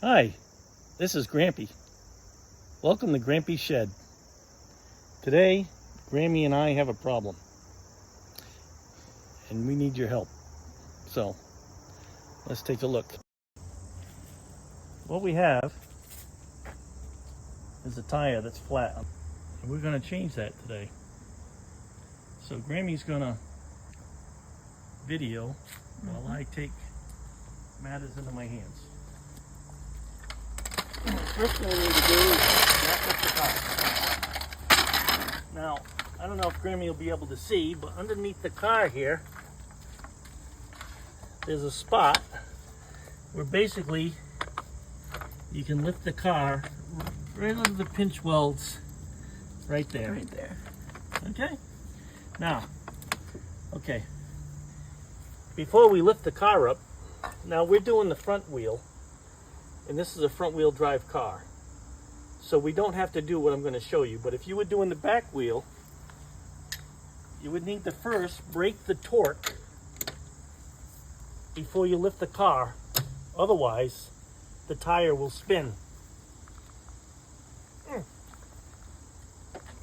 Hi, this is Grampy. Welcome to Grampy's Shed. Today, Grammy and I have a problem, and we need your help. So, let's take a look. What we have is a tire that's flat, and we're going to change that today. So Grammy's going to video while I take matters into my hands. First thing we need to do is jack up the car. Now, I don't know if Grammy will be able to see, but underneath the car here, there's a spot where basically you can lift the car right under the pinch welds right there. Right there. Okay? Now, before we lift the car up, now we're doing the front wheel, and this is a front wheel drive car. So we don't have to do what I'm going to show you, but if you were doing the back wheel, you would need to first break the torque before you lift the car. Otherwise, the tire will spin.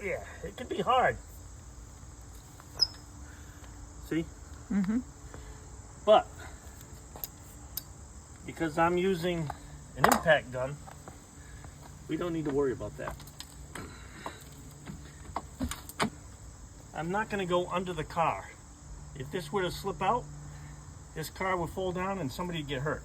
Yeah, it can be hard. See? Mm-hmm. But because I'm using an impact gun, we don't need to worry about that. I'm not going to go under the car. If this were to slip out, this car would fall down and somebody would get hurt.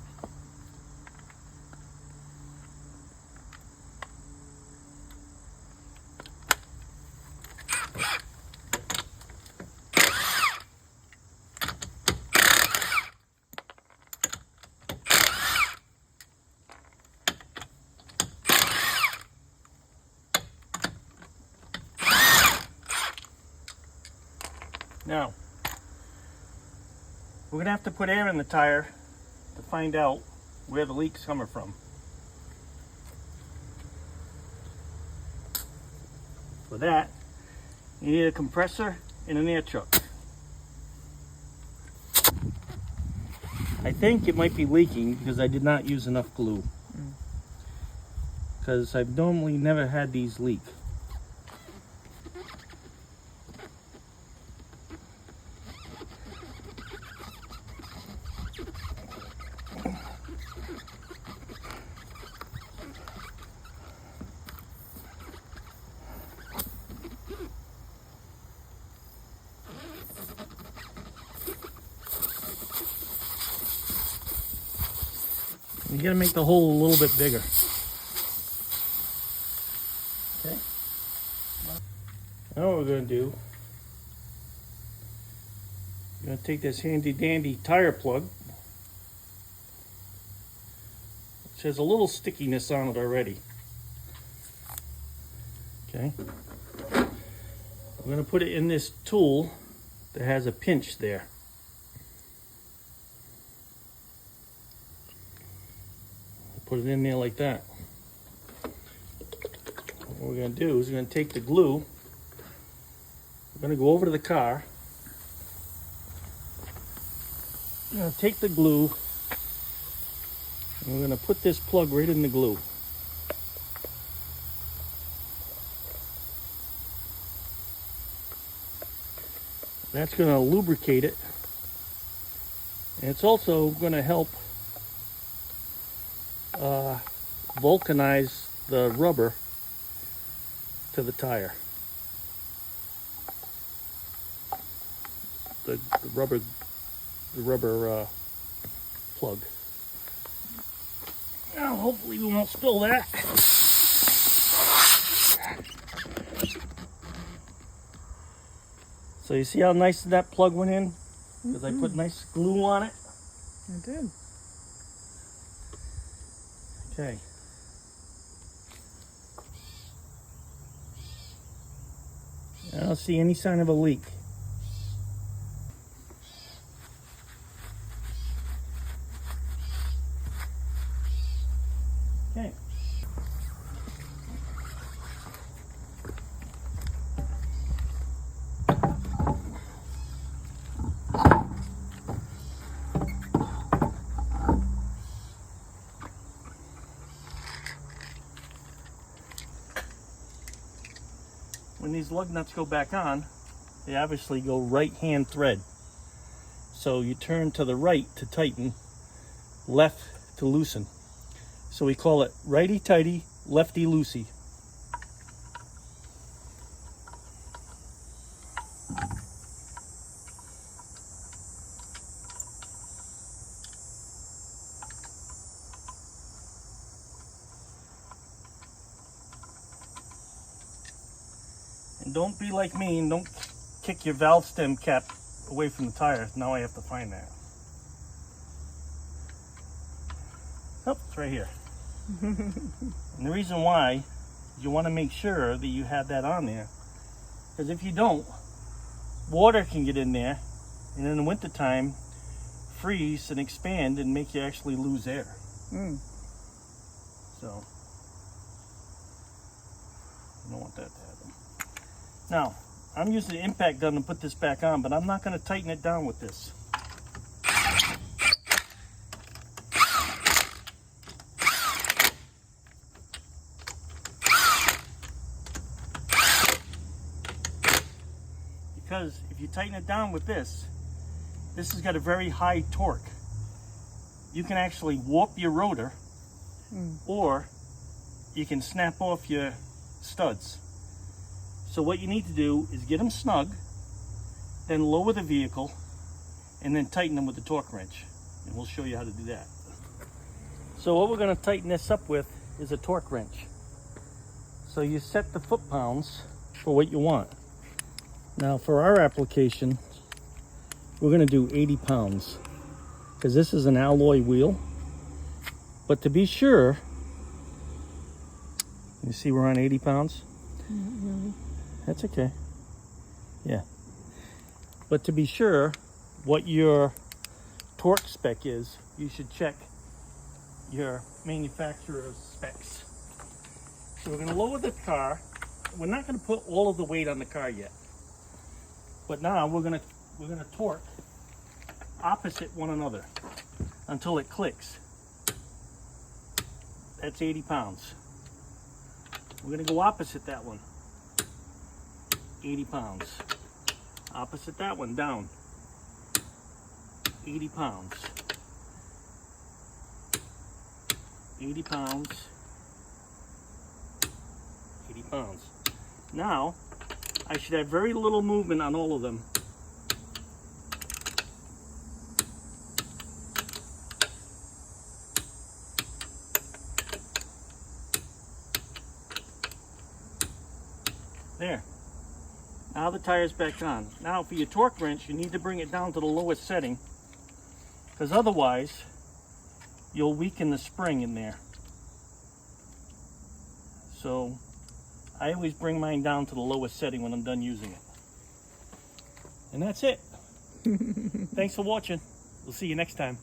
Now, we're going to have to put air in the tire to find out where the leak's coming from. For that, you need a compressor and an air chuck. I think it might be leaking because I did not use enough glue. Because I've normally never had these leak. You gotta make the hole a little bit bigger. Okay. Now what we're gonna do, we're gonna take this handy dandy tire plug, which has a little stickiness on it already. Okay. We're gonna put it in this tool that has a pinch there. Put it in there like that. What we're going to do is we're going to take the glue. We're going to go over to the car. We're going to take the glue and we're going to put this plug right in the glue. That's going to lubricate it. And it's also going to help vulcanize the rubber to the tire. The rubber plug. Now, hopefully we won't spill that. So you see how nice that plug went in? Because I put nice glue on it. I did. Okay. I don't see any sign of a leak. Okay. when these lug nuts go back on, they obviously go right hand thread. So you turn to the right to tighten, left to loosen. So we call it righty tighty, lefty loosey. And don't be like me and don't kick your valve stem cap away from the tire. Now I have to find that. Oh, it's right here. And the reason why is you want to make sure that you have that on there. Because if you don't, water can get in there and in the wintertime freeze and expand and make you actually lose air. So, you don't want that to happen. Now, I'm using the impact gun to put this back on, but I'm not going to tighten it down with this. Because if you tighten it down with this has got a very high torque. You can actually warp your rotor, or you can snap off your studs. So what you need to do is get them snug, then lower the vehicle, and then tighten them with the torque wrench. And we'll show you how to do that. So what we're going to tighten this up with is a torque wrench. So you set the foot-pounds for what you want. Now for our application, we're going to do 80 pounds because this is an alloy wheel. But to be sure, you see we're on 80 pounds? Not really. That's okay. Yeah. But to be sure what your torque spec is, you should check your manufacturer's specs. So we're going to lower the car. We're not going to put all of the weight on the car yet. But now we're going to torque opposite one another until it clicks. That's 80 pounds. We're going to go opposite that one. 80 pounds. Opposite that one, down. 80 pounds. 80 pounds. 80 pounds. Now, I should have very little movement on all of them. There. Now the tire's back on. Now for your torque wrench, you need to bring it down to the lowest setting, because otherwise you'll weaken the spring in there. So I always bring mine down to the lowest setting when I'm done using it. And that's it. Thanks for watching. We'll see you next time.